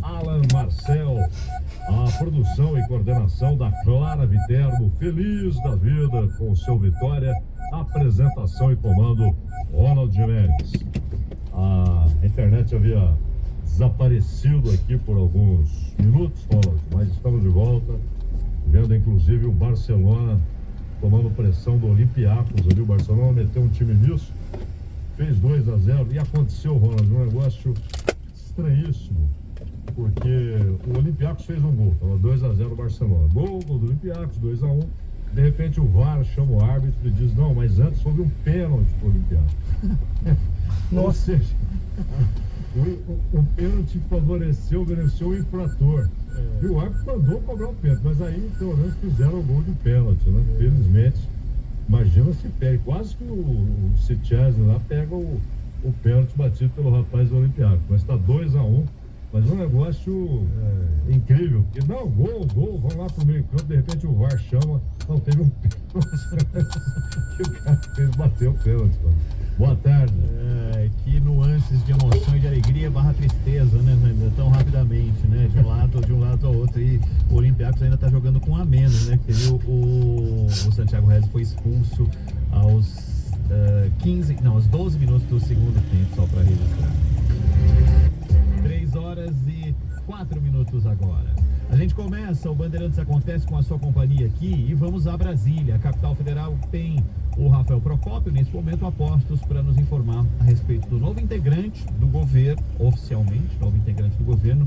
Alan Marcel, a produção e coordenação da Clara Viterbo, feliz da vida com seu Vitória, apresentação e comando Ronald Gimenez. A internet havia desaparecido aqui por alguns minutos, Ronald, mas estamos de volta, vendo inclusive o Barcelona tomando pressão do Olympiacos ali. O Barcelona meteu um time misto, fez 2-0 e aconteceu, Ronald, um negócio estranhíssimo, porque o Olympiacos fez um gol, 2-0 o Barcelona, gol do Olympiacos, 2-1, de repente o VAR chama o árbitro e diz, não, mas antes houve um pênalti pro Olympiacos. Ou seja, o pênalti favoreceu, beneficiou o infrator. E o árbitro mandou cobrar o pênalti, mas aí pelo menos fizeram o gol de pênalti, né? Felizmente, imagina se pega, quase que o Sitchesney lá pega o pênalti batido pelo rapaz do Olympiacos, mas está 2-1, mas um negócio incrível, porque não, gol, vamos lá pro meio campo, de repente o VAR chama, não, teve um pênalti que o cara fez bater o pênalti, mano. Boa tarde. Que nuances de emoção e de alegria barra tristeza, né, tão rapidamente, né, de um lado ao outro. E o Olympiacos ainda tá jogando com a menos, né, que teve o Santiago Rez foi expulso aos 12 minutos do segundo tempo, só para registrar. 3h04 agora. A gente começa, o Bandeirantes Acontece com a sua companhia aqui e vamos a Brasília. A capital federal tem o Rafael Procópio, nesse momento, a postos para nos informar a respeito do novo integrante do governo, oficialmente, novo integrante do governo,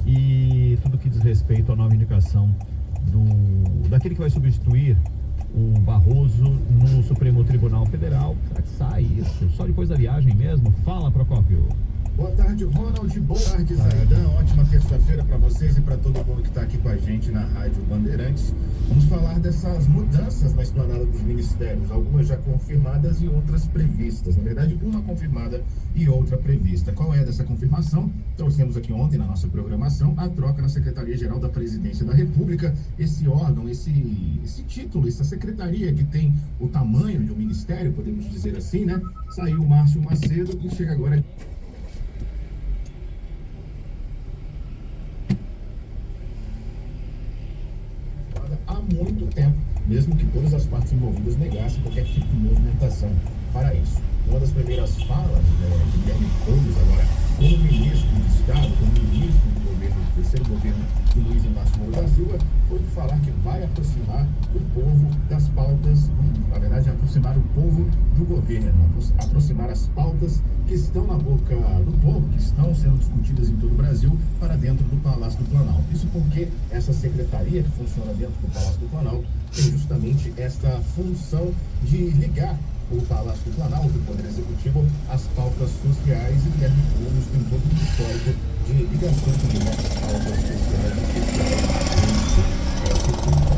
e tudo que diz respeito à nova indicação daquele que vai substituir o Barroso no Supremo Tribunal Federal. Será que sai isso? Só depois da viagem mesmo? Fala, Procópio. Boa tarde, Ronald. Boa tarde, Zaidan. Ótima terça-feira para vocês e para todo mundo que está aqui com a gente na Rádio Bandeirantes. Vamos falar dessas mudanças na esplanada dos ministérios, algumas já confirmadas e outras previstas. Na verdade, uma confirmada e outra prevista. Qual é dessa confirmação? Trouxemos aqui ontem na nossa programação a troca na Secretaria-Geral da Presidência da República. Esse órgão, esse título, essa secretaria que tem o tamanho de um ministério, podemos dizer assim, né? Saiu o Márcio Macedo e chega agora há muito tempo, mesmo que todas as partes envolvidas negassem qualquer tipo de movimentação para isso. Uma das primeiras falas de Guilherme Couves, agora como ministro do Estado, como ministro do governo, do terceiro governo de Luiz Inácio Lula da Silva, foi de falar que vai aproximar o povo das pautas, na verdade, aproximar o povo do governo, aproximar as pautas que estão na boca do povo, que estão sendo discutidas em todo o Brasil, para dentro do Palácio do Planalto. Isso porque essa secretaria que funciona dentro do Palácio do Planalto tem justamente esta função de ligar o Palácio do Planalto, o Poder Executivo, às pautas sociais, e Guilherme Couves tem todo um histórico de ligação com diversas pautas sociais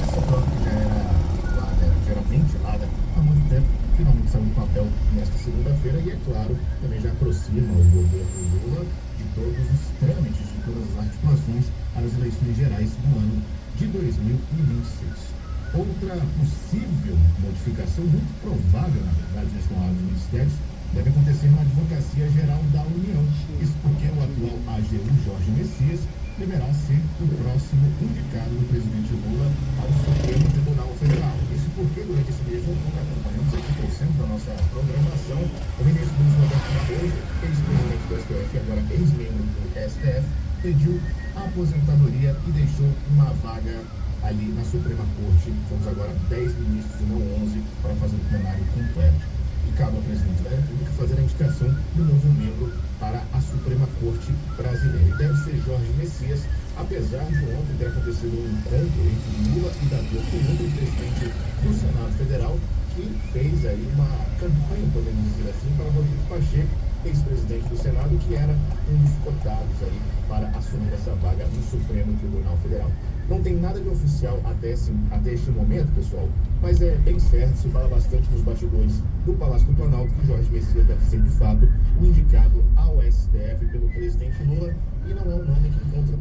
essa prova que já era ventilada há muito tempo, finalmente saiu do papel nesta segunda-feira e, é claro, também já aproxima o governo Lula de todos os trâmites, de todas as articulações às eleições gerais do ano de 2026. Outra possível modificação, muito provável, na verdade, na escalada dos ministérios, deve acontecer na Advocacia Geral da União. Isso porque o atual AGU, Jorge Messias, deverá ser o próximo indicado do presidente Lula ao Supremo Tribunal Federal. Isso porque, durante esse mês de outubro, acompanhamos aqui por cento da nossa programação, o ministro Luiz Roberto Barroso, ex-presidente do STF e agora ex-membro do STF, pediu a aposentadoria e deixou uma vaga ali na Suprema Corte. Somos agora 10 ministros e não 11 para fazer o plenário completo. E cabe ao presidente da República fazer a indicação do novo membro para a Suprema Corte brasileira. E deve ser Jorge Messias, apesar de ontem ter acontecido um encontro entre Lula e Davi Alcolumbre, o presidente do Senado Federal, que fez aí uma campanha, podemos dizer assim, para Rodrigo Pacheco, ex-presidente do Senado, que era um dos cotados aí para assumir essa vaga no Supremo Tribunal Federal. Não tem nada de oficial até este momento, pessoal, mas é bem certo, se fala bastante nos bastidores do Palácio do Planalto que Jorge Messias deve ser, de fato, o indicado ao STF pelo presidente Lula, e não é um nome que encontra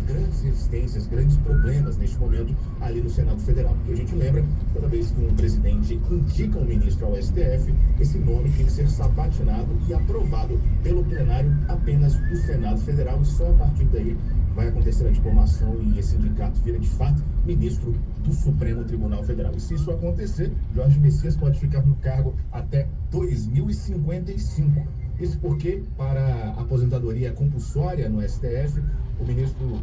grandes resistências, grandes problemas neste momento ali no Senado Federal. Porque a gente lembra, toda vez que um presidente indica um ministro ao STF, esse nome tem que ser sabatinado e aprovado pelo plenário apenas do Senado Federal, e só a partir daí vai acontecer a diplomação e esse indicato vira de fato ministro do Supremo Tribunal Federal. E se isso acontecer, Jorge Messias pode ficar no cargo até 2055. Isso porque, para a aposentadoria compulsória no STF,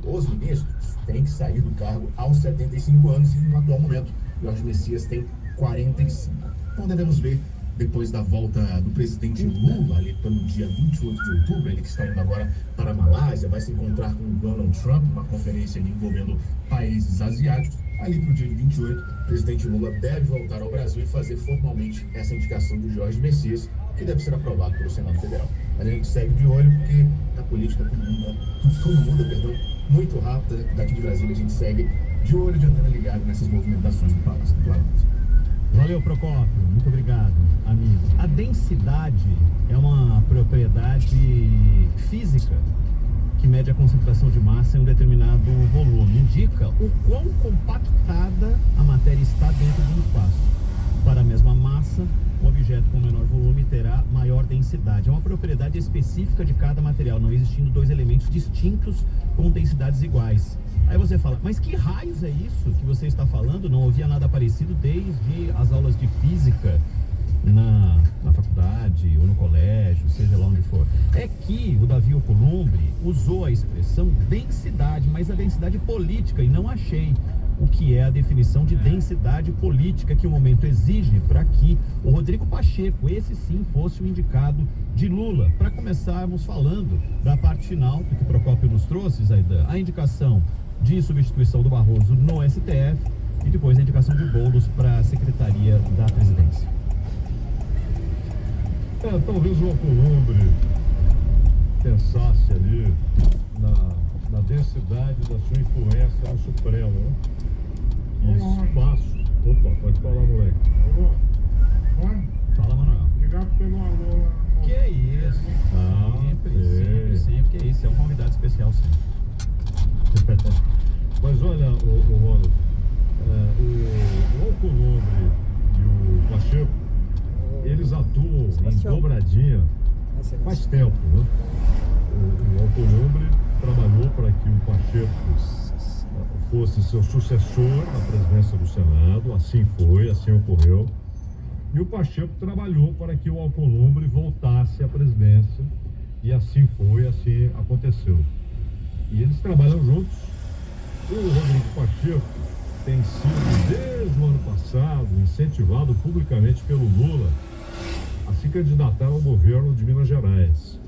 os ministros têm que sair do cargo aos 75 anos, e no atual momento, Jorge Messias tem 45. Então devemos ver, depois da volta do presidente Lula, ali pelo dia 28 de outubro, ele que está indo agora para a Malásia, vai se encontrar com o Donald Trump, uma conferência ali envolvendo países asiáticos. Ali para o dia 28, o presidente Lula deve voltar ao Brasil e fazer formalmente essa indicação de Jorge Messias, que deve ser aprovado pelo Senado Federal. Mas a gente segue de olho, porque na política tudo muda, muito rápido. Daqui de Brasília a gente segue de olho, de antena ligado nessas movimentações do planeta. Valeu, Procópio. Muito obrigado, amigo. A densidade é uma propriedade física que mede a concentração de massa em um determinado volume. Indica o quão compactada a matéria está dentro de um espaço. Para a mesma massa, um objeto com menor volume terá maior densidade. É uma propriedade específica de cada material, não existindo dois elementos distintos com densidades iguais. Aí você fala, mas que raios é isso que você está falando? Não ouvia nada parecido desde as aulas de física na faculdade ou no colégio, seja lá onde for. É que o Davi Alcolumbre usou a expressão densidade, mas a densidade política, e não achei o que é a definição de densidade política que o momento exige para que o Rodrigo Pacheco, esse sim, fosse o indicado de Lula. Para começarmos falando da parte final do que o Procópio nos trouxe, Zaidan, a indicação de substituição do Barroso no STF e depois a indicação de Boulos para a Secretaria da Presidência. Talvez o Alcolumbre pensasse ali na densidade da sua influência no Supremo, né? E espaço. Opa, pode falar, moleque. Fala, Manuel. Obrigado pelo alô. Que isso? Sempre que isso. É um convidado especial, sim. Mas olha, o Ronald, o Alcolumbre e o Pacheco, eles atuam em dobradinha faz tempo, né? O Alcolumbre trabalhou para que o Pacheco fosse seu sucessor na presidência do Senado, assim foi, assim ocorreu. E o Pacheco trabalhou para que o Alcolumbre voltasse à presidência, e assim foi, assim aconteceu. E eles trabalham juntos. O Rodrigo Pacheco tem sido, desde o ano passado, incentivado publicamente pelo Lula a se candidatar ao governo de Minas Gerais.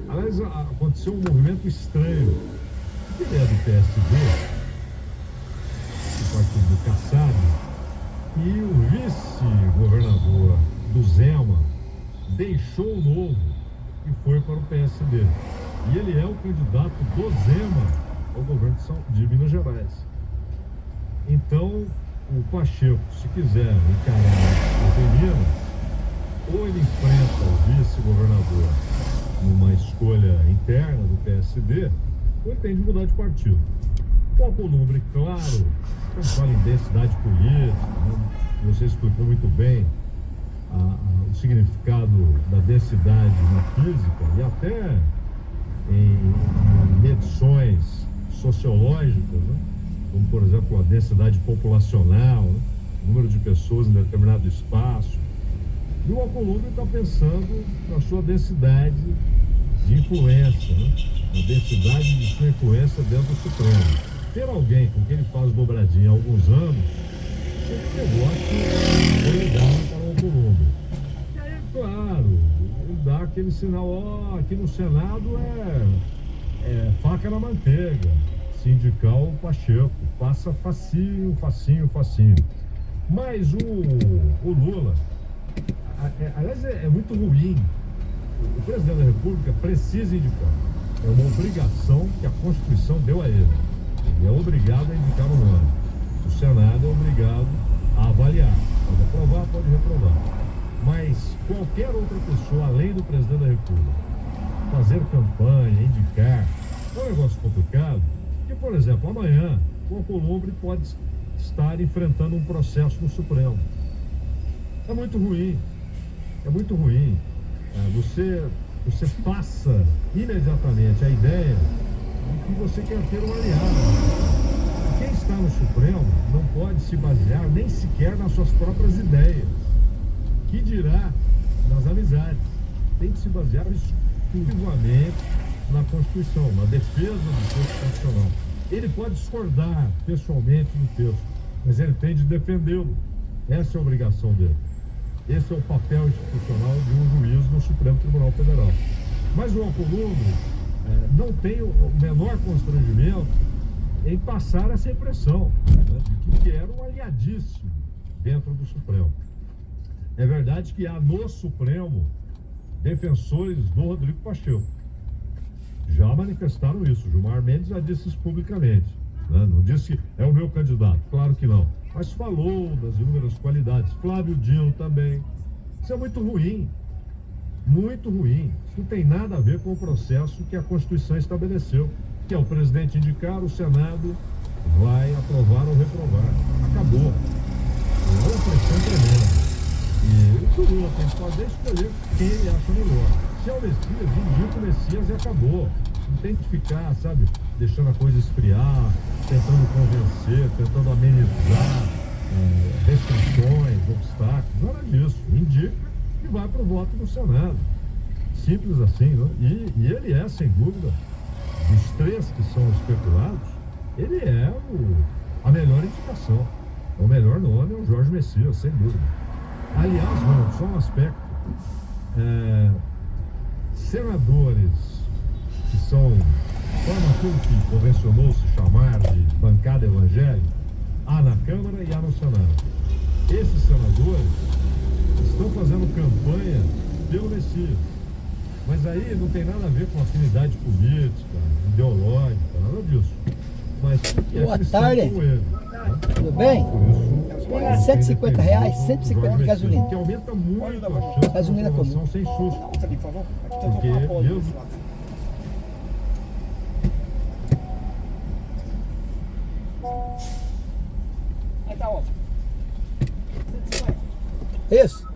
Aliás, aconteceu um movimento estranho. Ele é do PSD, do partido do Kassab, e o vice-governador do Zema deixou o Novo e foi para o PSD. E ele é o candidato do Zema ao governo de Minas Gerais. Então, o Pacheco, se quiser encarar o Minas, ou ele enfrenta o vice-governador numa escolha interna do PSD, ou ele tem de mudar de partido. O Alcolumbre, claro, quando fala em densidade política, né, você explicou muito bem o significado da densidade na física e até em medições sociológicas, né, como, por exemplo, a densidade populacional, né, o número de pessoas em determinado espaço. E o Alcolumbre está pensando na sua densidade de influência, né? A densidade de sua influência dentro do Supremo. Ter alguém com quem ele faz dobradinha há alguns anos seria um negócio legal para o Alcolumbre. E aí, claro, ele dá aquele sinal, aqui no Senado é faca na manteiga. Se indicar o Pacheco, passa facinho. Mas o Lula, aliás, é muito ruim. O presidente da República precisa indicar. É uma obrigação que a Constituição deu a ele. Ele é obrigado a indicar o nome. O Senado é obrigado a avaliar. Pode aprovar, pode reprovar. Mas qualquer outra pessoa, além do presidente da República, fazer campanha, indicar, é um negócio complicado, porque por exemplo, amanhã o Alcolumbre pode estar enfrentando um processo no Supremo. É muito ruim. É muito ruim. Você passa imediatamente a ideia de que você quer ter um aliado. Quem está no Supremo não pode se basear nem sequer nas suas próprias ideias. Que dirá nas amizades? Tem que se basear exclusivamente na Constituição, na defesa do texto constitucional. Ele pode discordar pessoalmente do texto, mas ele tem de defendê-lo. Essa é a obrigação dele. Esse é o papel institucional de um juiz no Supremo Tribunal Federal. Mas o Alcolumbre não tem o menor constrangimento em passar essa impressão, né, de que era um aliadíssimo dentro do Supremo. É verdade que há no Supremo defensores do Rodrigo Pacheco. Já manifestaram isso. Gilmar Mendes já disse isso publicamente, né? Não disse que é o meu candidato, claro que não. Mas falou das inúmeras qualidades. Flávio Dino também. Isso é muito ruim. Muito ruim. Isso não tem nada a ver com o processo que a Constituição estabeleceu, que é o presidente indicar, o Senado vai aprovar ou reprovar. Acabou. É uma pressão tremenda. E o Lula tem que fazer escolher quem ele acha melhor. Se é o Messias, indica o Messias e acabou. Não tem que ficar, sabe, deixando a coisa esfriar, tentando convencer, tentando amenizar restrições, obstáculos, nada disso. Indica e vai para o voto no Senado. Simples assim, né? E ele é, sem dúvida, dos três que são especulados, ele é a melhor indicação. O melhor nome é o Jorge Messias, sem dúvida. Aliás, não, só um aspecto. Senadores que são, forma aquilo que convencionou se chamar de bancada evangélica, há na Câmara e há no Senado. Esses senadores estão fazendo campanha pelo Messias. Mas aí não tem nada a ver com afinidade política, ideológica, nada disso. Mas Boa tarde. Com ele, Tudo bem? R$150, 150 de gasolina. Que aumenta muito a chance Gasolina de aprovação comum. sem susto. Por favor. Porque mesmo Aí tá ótimo. 150. Isso.